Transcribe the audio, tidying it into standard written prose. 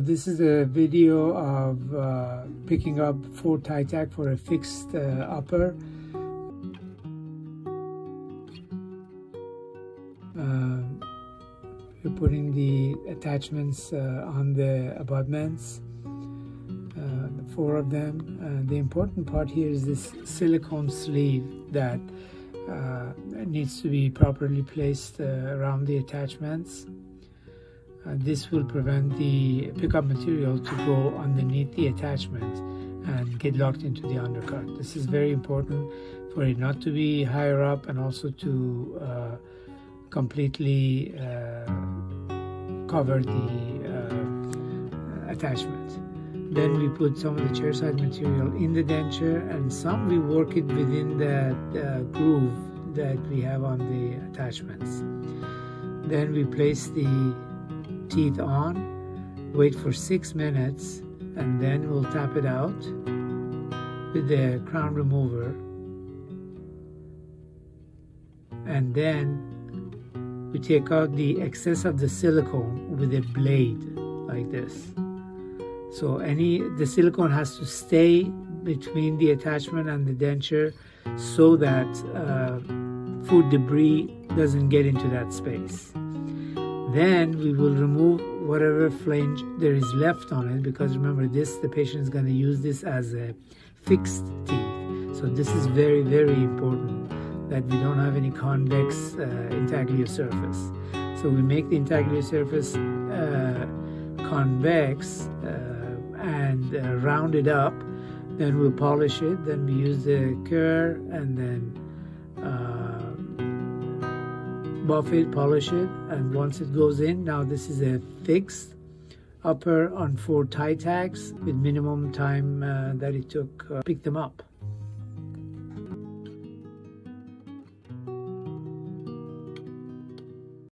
This is a video of picking up 4 Titachs for a fixed upper. We're putting the attachments on the abutments, the 4 of them. The important part here is this silicone sleeve that needs to be properly placed around the attachments. This will prevent the pickup material to go underneath the attachment and get locked into the undercut. This is very important for it not to be higher up and also to completely cover the attachment. Then we put some of the chairside material in the denture, and some we work it within that groove that we have on the attachments. Then we place the teeth on, wait for 6 minutes, and then we'll tap it out with the crown remover, and then we take out the excess of the silicone with a blade like this. So the silicone has to stay between the attachment and the denture so that food debris doesn't get into that space. Then we will remove whatever flange there is left on it, because remember, the patient is going to use this as a fixed teeth. So this is very, very important that we don't have any convex intaglio surface. So we make the intaglio surface convex and round it up. Then we'll polish it. Then we use the cure and then buff it, polish it, and once it goes in, now this is a fixed upper on 4 Titachs with minimum time that it took to pick them up.